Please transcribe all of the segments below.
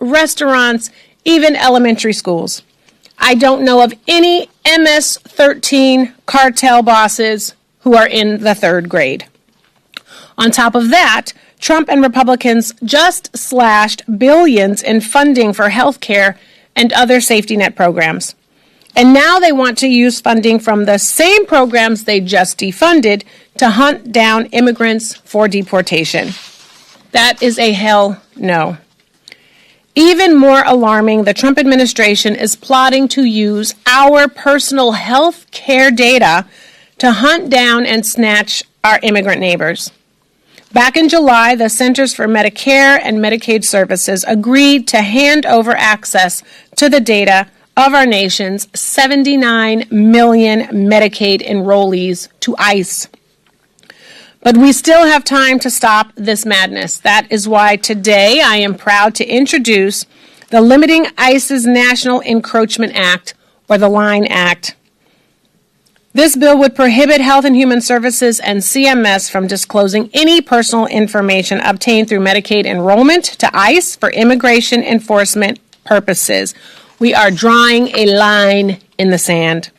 restaurants, even elementary schools. I don't know of any MS-13 cartel bosses who are in the third grade. On top of that, Trump and Republicans just slashed billions in funding for health care and other safety net programs. And now they want to use funding from the same programs they just defunded to hunt down immigrants for deportation. That is a hell no. Even more alarming, the Trump administration is plotting to use our personal health care data to hunt down and snatch our immigrant neighbors. Back in July, the Centers for Medicare and Medicaid Services agreed to hand over access to the data of our nation's 79 million Medicaid enrollees to ICE. But we still have time to stop this madness. That is why today I am proud to introduce the Limiting ICE's National Encroachment Act, or the LINE Act. This bill would prohibit Health and Human Services and CMS from disclosing any personal information obtained through Medicaid enrollment to ICE for immigration enforcement purposes. We are drawing a line in the sand.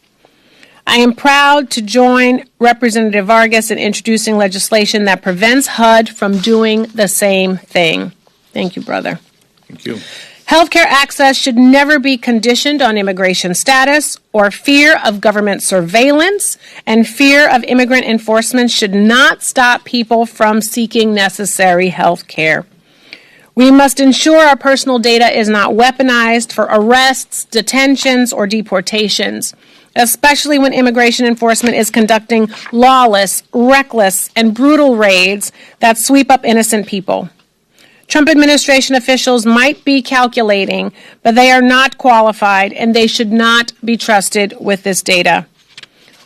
I am proud to join Representative Vargas in introducing legislation that prevents HUD from doing the same thing. Thank you, brother. Thank you. Healthcare access should never be conditioned on immigration status or fear of government surveillance, and fear of immigrant enforcement should not stop people from seeking necessary health care. We must ensure our personal data is not weaponized for arrests, detentions, or deportations, especially when immigration enforcement is conducting lawless, reckless, and brutal raids that sweep up innocent people. Trump administration officials might be calculating, but they are not qualified, and they should not be trusted with this data.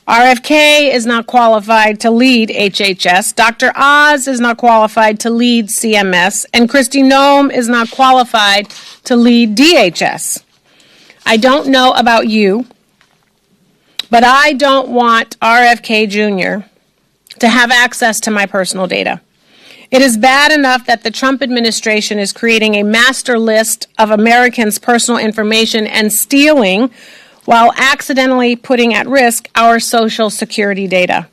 RFK is not qualified to lead HHS, Dr. Oz is not qualified to lead CMS, and Kristi Noem is not qualified to lead DHS. I don't know about you, but I don't want RFK Jr. to have access to my personal data. It is bad enough that the Trump administration is creating a master list of Americans' personal information and stealing, while accidentally putting at risk our Social Security data.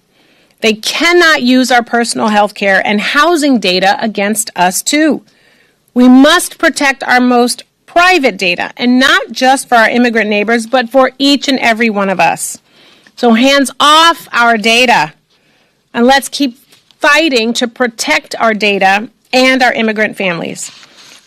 They cannot use our personal health care and housing data against us, too. We must protect our most private data, and not just for our immigrant neighbors, but for each and every one of us. So hands off our data, and let's keep fighting to protect our data and our immigrant families.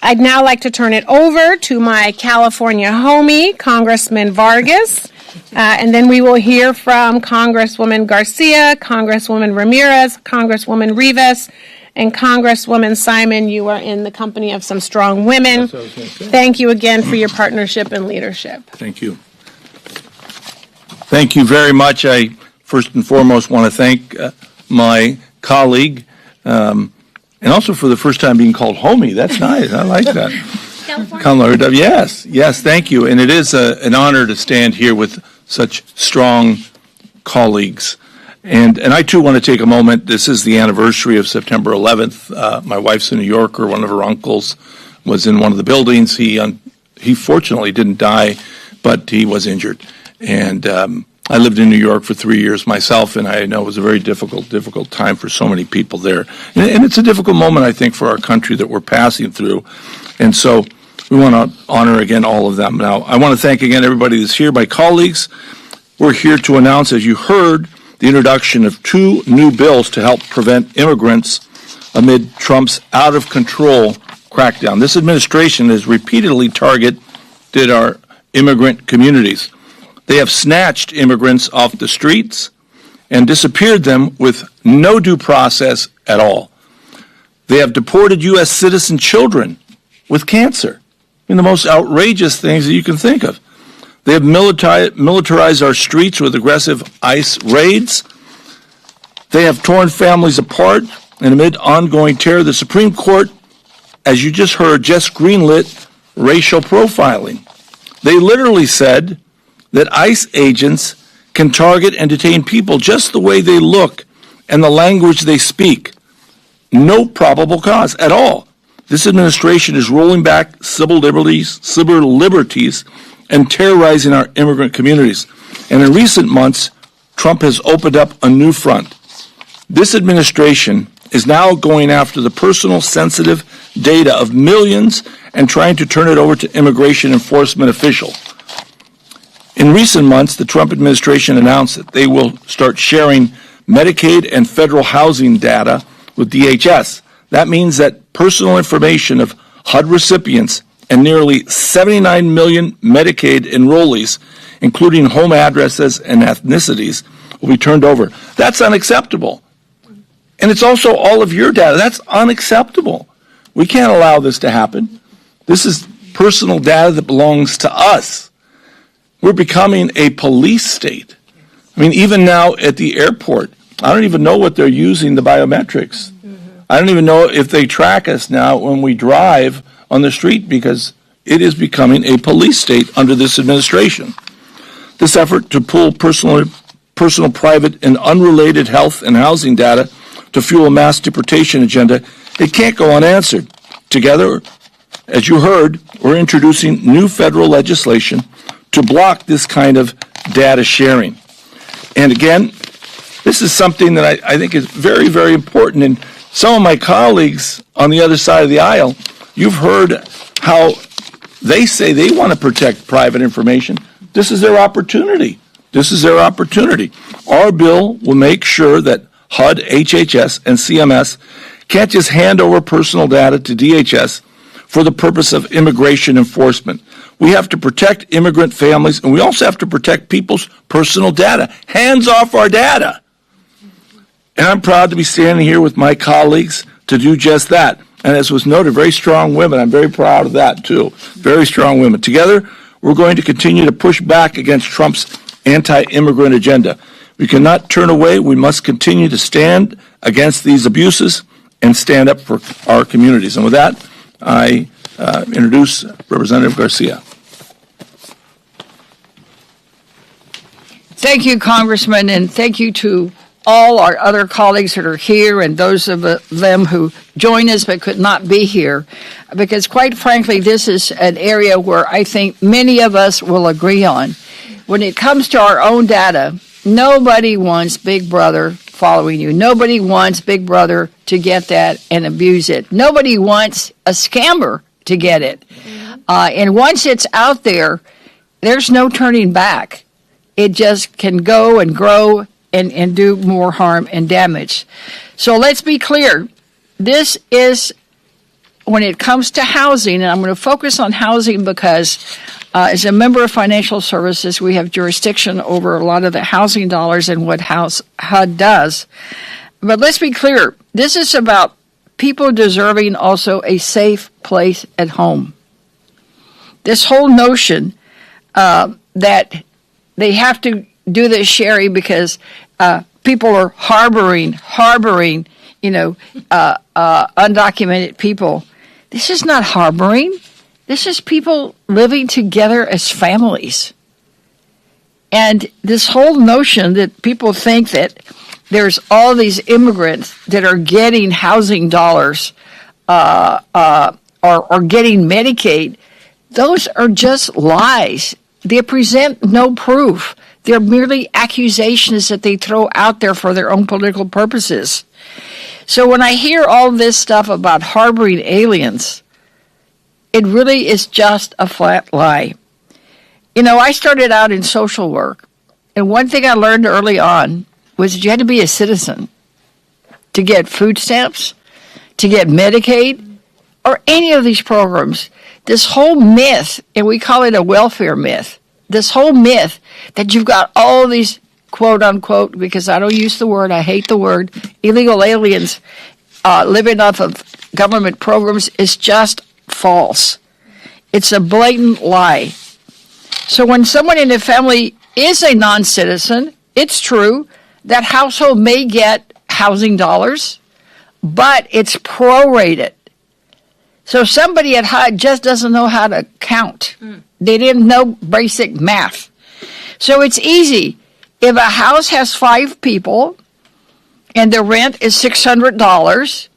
I'd now like to turn it over to my California homie, Congressman Vargas, and then we will hear from Congresswoman Garcia, Congresswoman Ramirez, Congresswoman Rivas, and Congresswoman Simon. You are in the company of some strong women. Thank you again for your partnership and leadership. Thank you. Thank you very much. I first and foremost want to thank my colleague, and also for the first time being called homie. That's nice. I like that. Kamlager-Dove. Yes, thank you. And it is an honor to stand here with such strong colleagues. And I, too, want to take a moment. This is the anniversary of September 11th. My wife's a New Yorker. One of her uncles was in one of the buildings. He fortunately didn't die, but he was injured. And I lived in New York for 3 years myself, and I know it was a very difficult time for so many people there. And it's a difficult moment, I think, for our country that we're passing through. And so we want to honor, again, all of them. Now, I want to thank, again, everybody that's here, my colleagues. We're here to announce, as you heard, the introduction of 2 new bills to help prevent immigrants amid Trump's out-of-control crackdown. This administration has repeatedly targeted our immigrant communities. They have snatched immigrants off the streets and disappeared them with no due process at all. They have deported U.S. citizen children with cancer. I mean, the most outrageous things that you can think of. They have militarized our streets with aggressive ICE raids. They have torn families apart, and amid ongoing terror, the Supreme Court, as you just heard, just greenlit racial profiling. They literally said that ICE agents can target and detain people just the way they look and the language they speak. No probable cause at all. This administration is rolling back civil liberties, and terrorizing our immigrant communities. And in recent months, Trump has opened up a new front. This administration is now going after the personal sensitive data of millions and trying to turn it over to immigration enforcement officials. In recent months, the Trump administration announced that they will start sharing Medicaid and federal housing data with DHS. That means that personal information of HUD recipients and nearly 79 million Medicaid enrollees, including home addresses and ethnicities, will be turned over. That's unacceptable. And it's also all of your data. That's unacceptable. We can't allow this to happen. This is personal data that belongs to us. We're becoming a police state. I mean, even now at the airport, I don't even know what they're using the biometrics. I don't even know if they track us now when we drive on the street, because it is becoming a police state under this administration. This effort to pull personal, private, and unrelated health and housing data to fuel a mass deportation agenda, it can't go unanswered. Together, as you heard, we're introducing new federal legislation to block this kind of data sharing. And again, this is something that I think is very, very important. And some of my colleagues on the other side of the aisle, you've heard how they say they want to protect private information. This is their opportunity. This is their opportunity. Our bill will make sure that HUD, HHS, and CMS can't just hand over personal data to DHS for the purpose of immigration enforcement. We have to protect immigrant families, and we also have to protect people's personal data. Hands off our data. And I'm proud to be standing here with my colleagues to do just that. And as was noted, very strong women. I'm very proud of that, too. Very strong women. Together, we're going to continue to push back against Trump's anti-immigrant agenda. We cannot turn away. We must continue to stand against these abuses and stand up for our communities. And with that, I introduce Representative Garcia. Thank you, Congressman, and thank you to all our other colleagues that are here and those of them who join us but could not be here, because quite frankly, this is an area where I think many of us will agree on. When it comes to our own data, nobody wants Big Brother following you. Nobody wants Big Brother to get that and abuse it. Nobody wants a scammer to get it. And once it's out there, there's no turning back. It just can go and grow and do more harm and damage. So let's be clear. This is, when it comes to housing, and I'm going to focus on housing because as a member of financial services, we have jurisdiction over a lot of the housing dollars and what HUD does. But let's be clear. This is about people deserving also a safe place at home. This whole notion that they have to do this sharing because people are harboring, undocumented people. This is not harboring. This is people living together as families. And this whole notion that people think that there's all these immigrants that are getting housing dollars or getting Medicaid, those are just lies. They present no proof. They're merely accusations that they throw out there for their own political purposes. So when I hear all this stuff about harboring aliens, it really is just a flat lie. You know, I started out in social work, and one thing I learned early on was that you had to be a citizen to get food stamps, to get Medicaid, or any of these programs. This whole myth, and we call it a welfare myth, this whole myth that you've got all these quote-unquote, because I don't use the word, I hate the word, illegal aliens living off of government programs is just false. It's a blatant lie. So when someone in a family is a non-citizen, it's true that household may get housing dollars, but it's prorated. So somebody at HUD just doesn't know how to count. They didn't know basic math. So it's easy. If a house has 5 people and the rent is $600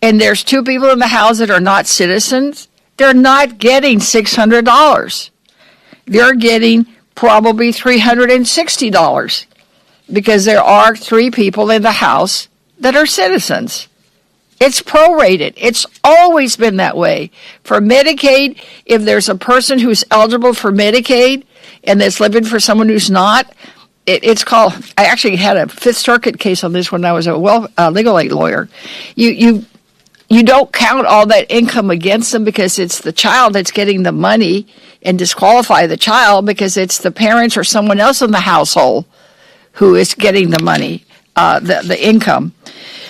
and there's two people in the house that are not citizens, they're not getting $600. They're getting probably $360 because there are three people in the house that are citizens. It's prorated. It's always been that way. For Medicaid, if there's a person who's eligible for Medicaid and that's living for someone who's not, it's called, I actually had a Fifth Circuit case on this when I was a legal aid lawyer. You don't count all that income against them because it's the child that's getting the money and disqualify the child because it's the parents or someone else in the household who is getting the money, the income.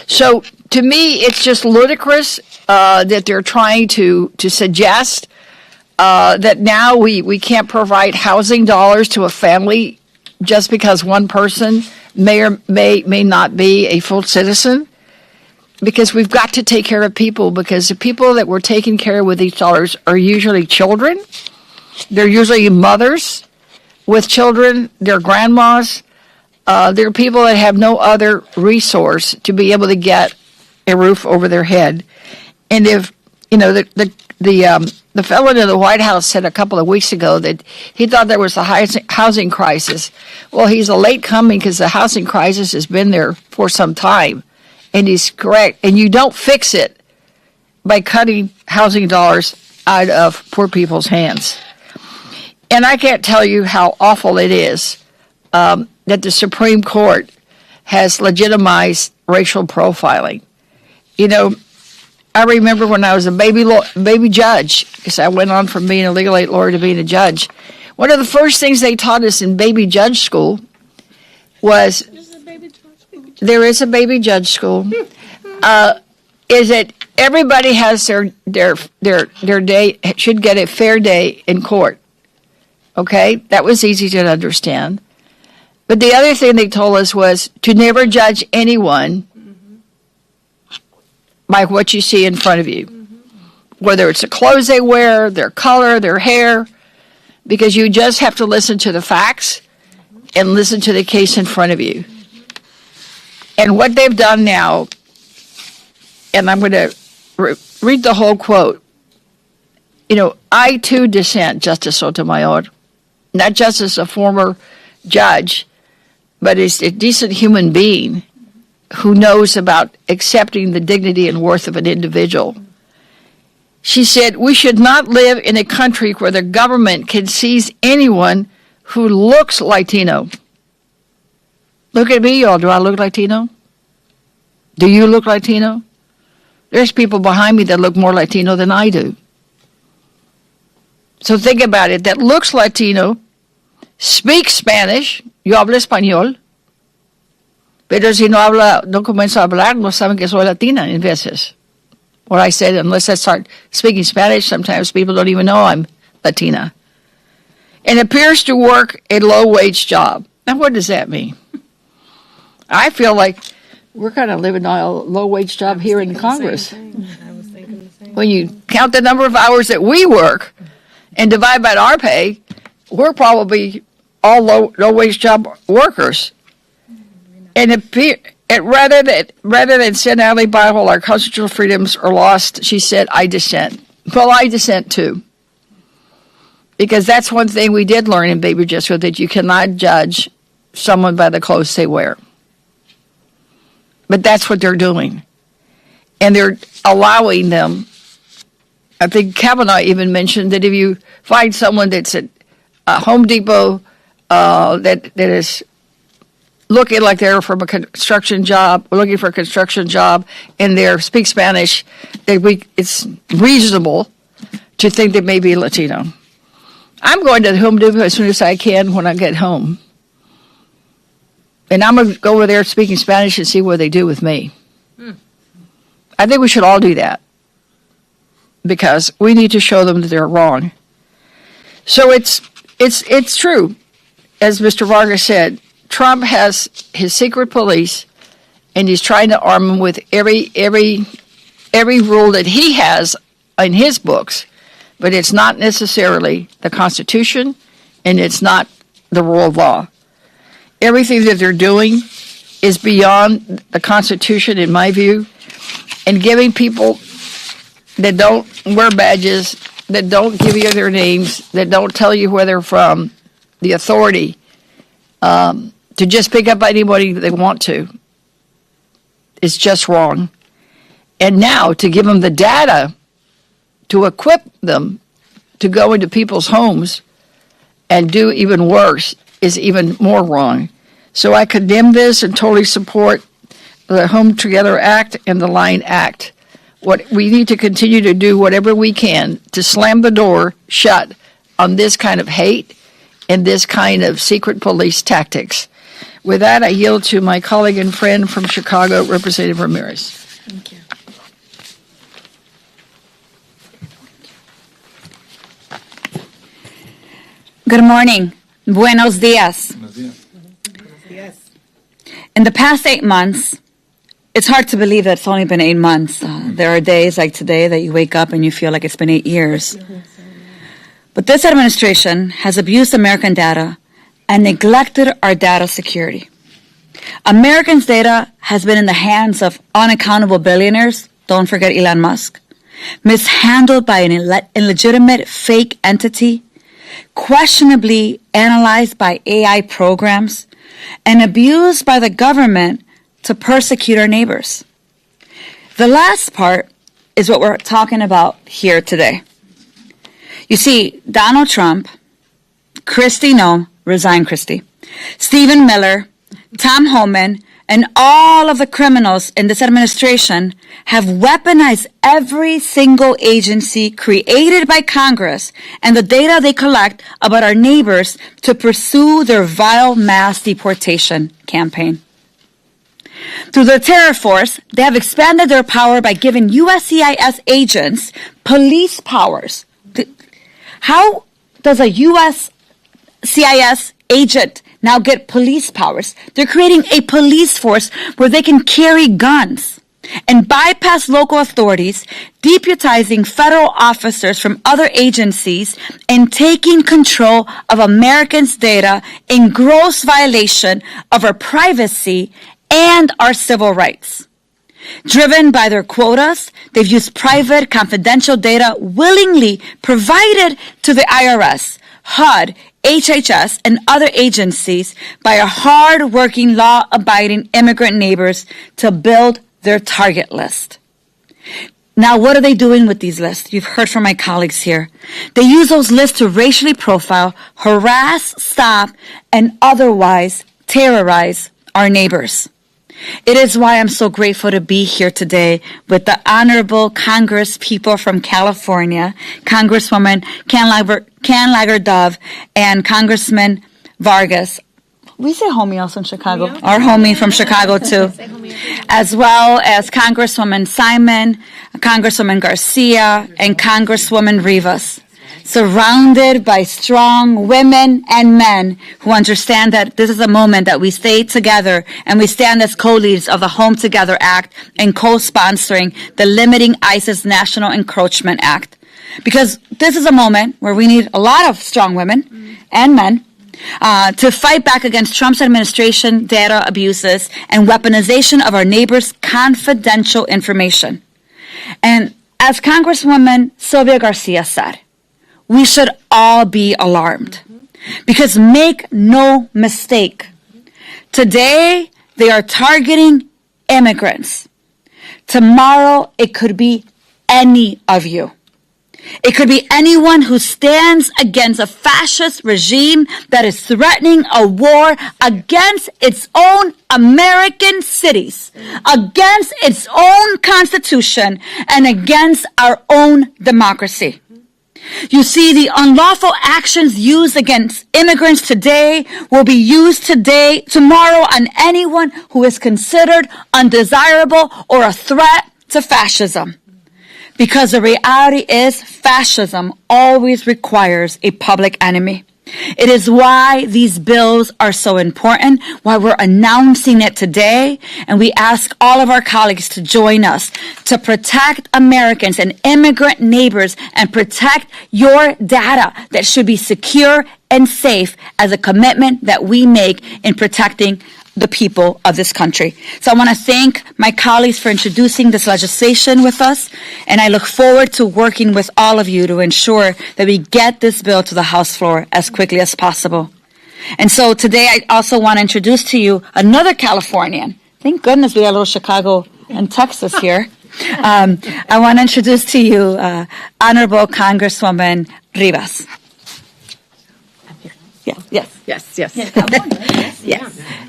So to me, it's just ludicrous that they're trying to suggest that now we can't provide housing dollars to a family just because one person may or may not be a full citizen. Because we've got to take care of people, because the people that we're taking care of with these dollars are usually children. They're usually mothers with children. They're grandmas. They're people that have no other resource to be able to get a roof over their head. And if, the fellow in the White House said a couple of weeks ago that he thought there was a housing crisis. Well, he's a late coming because the housing crisis has been there for some time. And he's correct. And you don't fix it by cutting housing dollars out of poor people's hands. And I can't tell you how awful it is that the Supreme Court has legitimized racial profiling. I remember when I was a baby judge, because I went on from being a legal aid lawyer to being a judge. One of the first things they taught us in baby judge school was... There is a baby judge school. Is that everybody has their day, should get a fair day in court. Okay? That was easy to understand. But the other thing they told us was to never judge anyone by what you see in front of you. Whether it's the clothes they wear, their color, their hair, because you just have to listen to the facts and listen to the case in front of you. And what they've done now, and I'm going to read the whole quote. I too dissent, Justice Sotomayor, not just as a former judge, but as a decent human being who knows about accepting the dignity and worth of an individual. She said, we should not live in a country where the government can seize anyone who looks Latino. Look at me, y'all. Do I look Latino? Do you look Latino? There's people behind me that look more Latino than I do. So think about it. That looks Latino, speaks Spanish, yo hablo español, pero si no comienzo a hablar, no saben que soy Latina in veces. Or I said, unless I start speaking Spanish, sometimes people don't even know I'm Latina. And appears to work a low-wage job. Now, what does that mean? I feel like we're kind of living on a low-wage job here in Congress. When you count the number of hours that we work and divide by our pay, we're probably all low-wage job workers. And rather than send Ali by while our constitutional freedoms are lost, she said, I dissent. Well, I dissent too. Because that's one thing we did learn in Baby Jesco, that you cannot judge someone by the clothes they wear. But that's what they're doing. And they're allowing them. I think Kavanaugh even mentioned that if you find someone that's at Home Depot that is looking like they're from a construction job, looking for a construction job, and they speak Spanish, it's reasonable to think they may be Latino. I'm going to the Home Depot as soon as I can when I get home. And I'm going to go over there speaking Spanish and see what they do with me. I think we should all do that. Because we need to show them that they're wrong. So it's true. As Mr. Vargas said, Trump has his secret police, and he's trying to arm them with every rule that he has in his books. But it's not necessarily the Constitution, and it's not the rule of law. Everything that they're doing is beyond the Constitution, in my view. and giving people that don't wear badges, that don't give you their names, that don't tell you where they're from, the authority to just pick up anybody they want to is just wrong. And now to give them the data to equip them to go into people's homes and do even worse is even more wrong. So I condemn this and totally support the Home Together Act and the Line Act. What we need to continue to do whatever we can to slam the door shut on this kind of hate and this kind of secret police tactics. With that, I yield to my colleague and friend from Chicago, Representative Ramirez. Thank you. Good morning. Buenos dias. In the past 8 months, it's hard to believe that it's only been 8 months. There are days like today that you wake up and you feel like it's been 8 years. But this administration has abused American data and neglected our data security. Americans' data has been in the hands of unaccountable billionaires, don't forget Elon Musk, mishandled by an illegitimate fake entity, questionably analyzed by AI programs, and abused by the government to persecute our neighbors. The last part is what we're talking about here today. You see, Donald Trump, Kristi Noem, resign Kristi, Stephen Miller, Tom Homan, and all of the criminals in this administration have weaponized every single agency created by Congress and the data they collect about our neighbors to pursue their vile mass deportation campaign. Through their terror force, they have expanded their power by giving USCIS agents police powers. How does a USCIS agent now get police powers? They're creating a police force where they can carry guns and bypass local authorities, deputizing federal officers from other agencies and taking control of Americans' data in gross violation of our privacy and our civil rights. Driven by their quotas, they've used private, confidential data willingly provided to the IRS, HUD, HHS, and other agencies by our hard-working, law-abiding immigrant neighbors to build their target list. Now, what are they doing with these lists? You've heard from my colleagues here. They use those lists to racially profile, harass, stop, and otherwise terrorize our neighbors. It is why I'm so grateful to be here today with the honorable Congress people from California, Congresswoman Kamlager-Dove and Congressman Vargas. We say homie also in Chicago. Our homie from Chicago too. As well as Congresswoman Simon, Congresswoman Garcia, and Congresswoman Rivas. Surrounded by strong women and men who understand that this is a moment that we stay together and we stand as co-leads of the Home Together Act and co-sponsoring the Limiting ISIS National Encroachment Act. Because this is a moment where we need a lot of strong women and men to fight back against Trump's administration data abuses and weaponization of our neighbors' confidential information. And as Congresswoman Sylvia Garcia said, we should all be alarmed. Because make no mistake, today they are targeting immigrants. Tomorrow it could be any of you. It could be anyone who stands against a fascist regime that is threatening a war against its own American cities, against its own Constitution, and against our own democracy. You see, the unlawful actions used against immigrants today will be used tomorrow on anyone who is considered undesirable or a threat to fascism. Because the reality is, fascism always requires a public enemy. It is why these bills are so important, why we're announcing it today, and we ask all of our colleagues to join us to protect Americans and immigrant neighbors and protect your data that should be secure and safe as a commitment that we make in protecting the people of this country. So I want to thank my colleagues for introducing this legislation with us, and I look forward to working with all of you to ensure that we get this bill to the House floor as quickly as possible. And so today I also want to introduce to you another Californian. Thank goodness we got a little Chicago and Texas here. I want to introduce to you Honorable Congresswoman Rivas. Yes.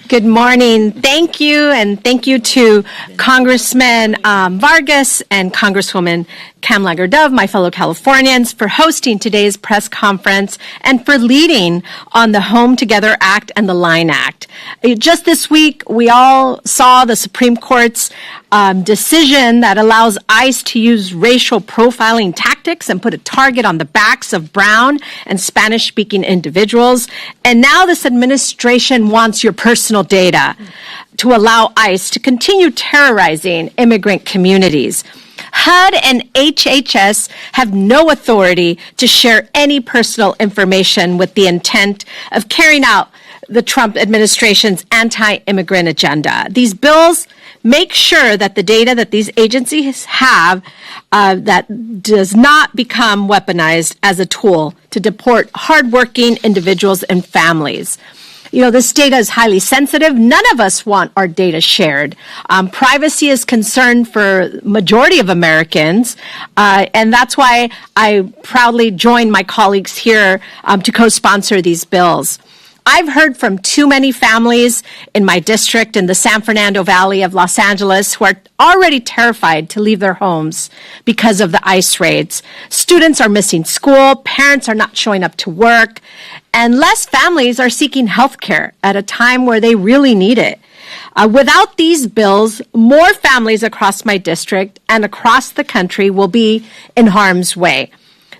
Good morning. Thank you, and thank you to Congressman Vargas and Congresswoman Kamlager-Dove, my fellow Californians, for hosting today's press conference and for leading on the Home Together Act and the Line Act. Just this week, we all saw the Supreme Court's decision that allows ICE to use racial profiling tactics and put a target on the backs of brown and Spanish-speaking individuals. And now this administration wants your personal data to allow ICE to continue terrorizing immigrant communities. HUD and HHS have no authority to share any personal information with the intent of carrying out the Trump administration's anti-immigrant agenda. These bills make sure that the data that these agencies have that does not become weaponized as a tool to deport hardworking individuals and families. You know, this data is highly sensitive. None of us want our data shared. Privacy is concern for majority of Americans, and that's why I proudly joined my colleagues here to co-sponsor these bills. I've heard from too many families in my district in the San Fernando Valley of Los Angeles who are already terrified to leave their homes because of the ICE raids. Students are missing school, parents are not showing up to work, and less families are seeking health care at a time where they really need it. Without these bills, more families across my district and across the country will be in harm's way.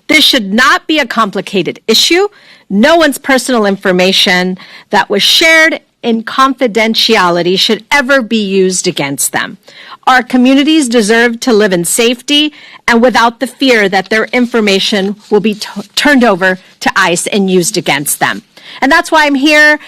This should not be a complicated issue. No one's personal information that was shared in confidentiality should ever be used against them. Our communities deserve to live in safety and without the fear that their information will be turned over to ICE and used against them. And that's why I'm here,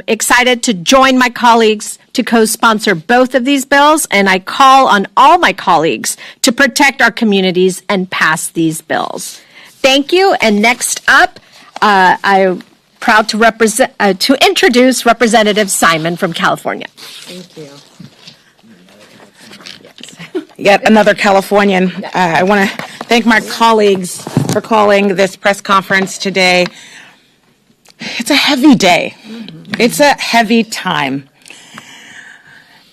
excited to join my colleagues to co-sponsor both of these bills, and I call on all my colleagues to protect our communities and pass these bills. Thank you, and next up, I'm proud to introduce Representative Simon from California. Thank you. Yet another Californian. I want to thank my colleagues for calling this press conference today. It's a heavy day. It's a heavy time.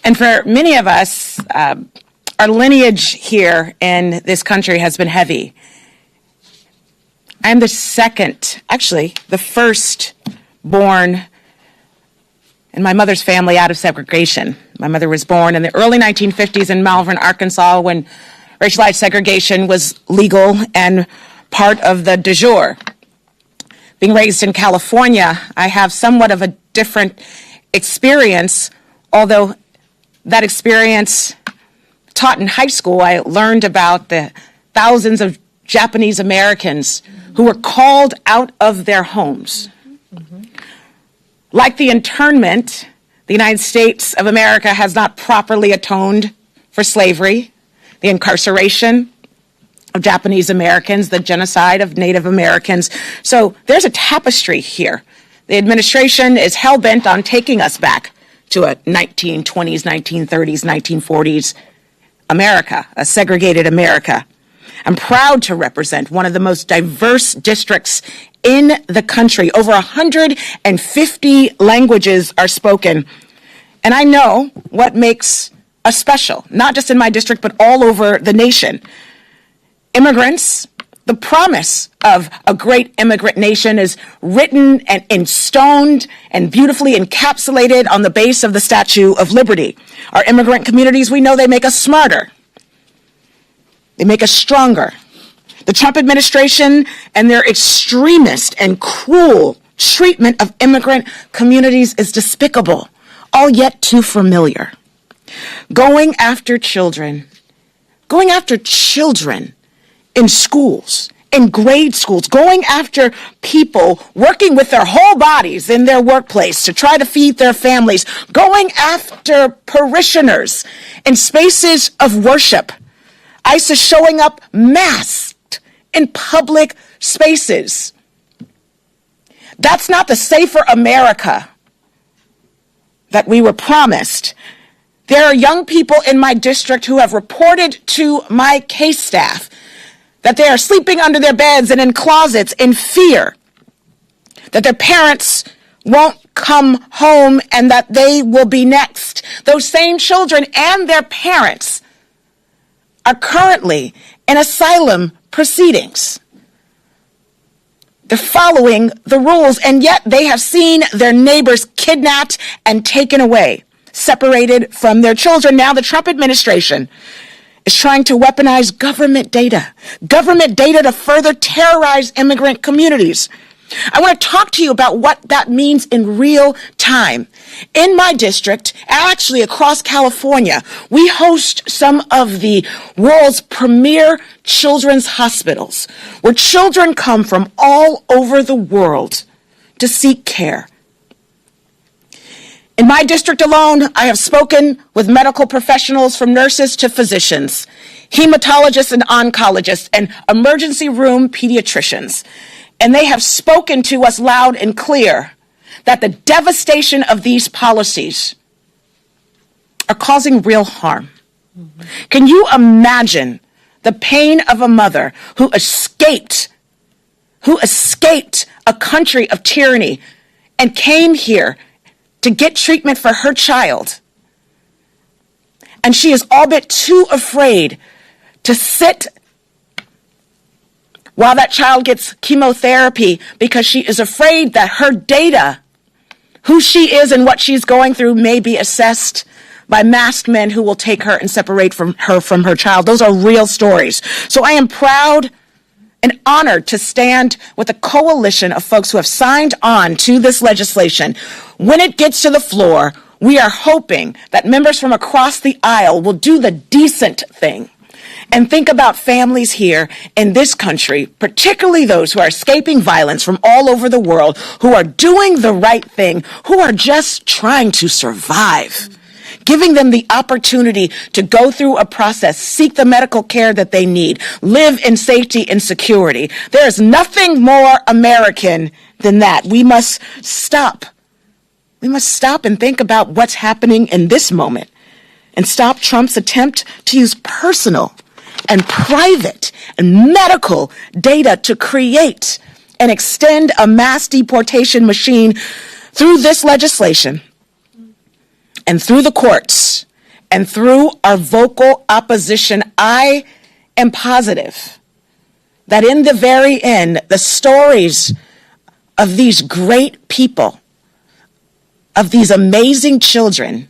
And for many of us, our lineage here in this country has been heavy. I'm the first born in my mother's family out of segregation. My mother was born in the early 1950s in Malvern, Arkansas, when racialized segregation was legal and part of the du jour. Being raised in California, I have somewhat of a different experience, although that experience taught in high school, I learned about the thousands of Japanese Americans who were called out of their homes. Like the internment, the United States of America has not properly atoned for slavery, the incarceration of Japanese Americans, the genocide of Native Americans. So there's a tapestry here. The administration is hell-bent on taking us back to a 1920s, 1930s, 1940s America, a segregated America. I'm proud to represent one of the most diverse districts in the country. Over 150 languages are spoken. And I know what makes us special, not just in my district, but all over the nation. Immigrants, the promise of a great immigrant nation is written and instoned and beautifully encapsulated on the base of the Statue of Liberty. Our immigrant communities, we know they make us smarter. They make us stronger. The Trump administration and their extremist and cruel treatment of immigrant communities is despicable, all yet too familiar. Going after children in schools, in grade schools, going after people working with their whole bodies in their workplace to try to feed their families, going after parishioners in spaces of worship. ICE is showing up masked in public spaces. That's not the safer America that we were promised. There are young people in my district who have reported to my case staff that they are sleeping under their beds and in closets in fear that their parents won't come home and that they will be next. Those same children and their parents are currently in asylum proceedings. They're following the rules, and yet they have seen their neighbors kidnapped and taken away, separated from their children. Now the Trump administration is trying to weaponize government data to further terrorize immigrant communities. I want to talk to you about what that means in real time. In my district, actually across California, we host some of the world's premier children's hospitals, where children come from all over the world to seek care. In my district alone, I have spoken with medical professionals from nurses to physicians, hematologists and oncologists, and emergency room pediatricians. And they have spoken to us loud and clear that the devastation of these policies are causing real harm. Can you imagine the pain of a mother who escaped a country of tyranny and came here to get treatment for her child? And she is all but too afraid to sit while that child gets chemotherapy because she is afraid that her data, who she is and what she's going through, may be assessed by masked men who will take her and separate from her child. Those are real stories. So I am proud and honored to stand with a coalition of folks who have signed on to this legislation. When it gets to the floor, we are hoping that members from across the aisle will do the decent thing and think about families here in this country, particularly those who are escaping violence from all over the world, who are doing the right thing, who are just trying to survive. Giving them the opportunity to go through a process, seek the medical care that they need, live in safety and security. There is nothing more American than that. We must stop. We must stop and think about what's happening in this moment and stop Trump's attempt to use personal and private and medical data to create and extend a mass deportation machine through this legislation and through the courts and through our vocal opposition. I am positive that in the very end, the stories of these great people, of these amazing children,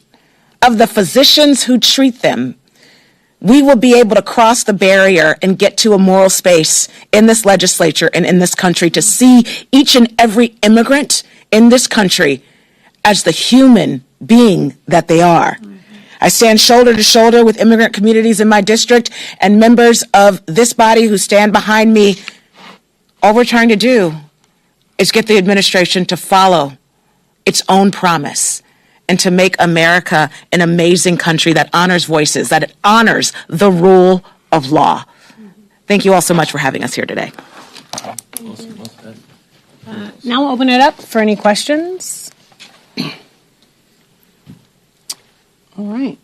of the physicians who treat them, we will be able to cross the barrier and get to a moral space in this legislature and in this country to see each and every immigrant in this country as the human being that they are. I stand shoulder to shoulder with immigrant communities in my district and members of this body who stand behind me. All we're trying to do is get the administration to follow its own promise and to make America an amazing country that honors voices, that it honors the rule of law. Thank you all so much for having us here today. Now we'll open it up for any questions. All right.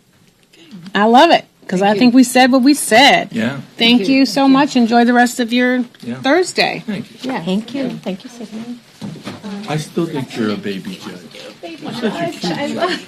I love it because I think we said what we said. Yeah. Thank you so much. Enjoy the rest of your Thursday. Thank you. Yeah. Thank you. Thank you, Sydney. I still think you're a baby judge. Such a cute judge.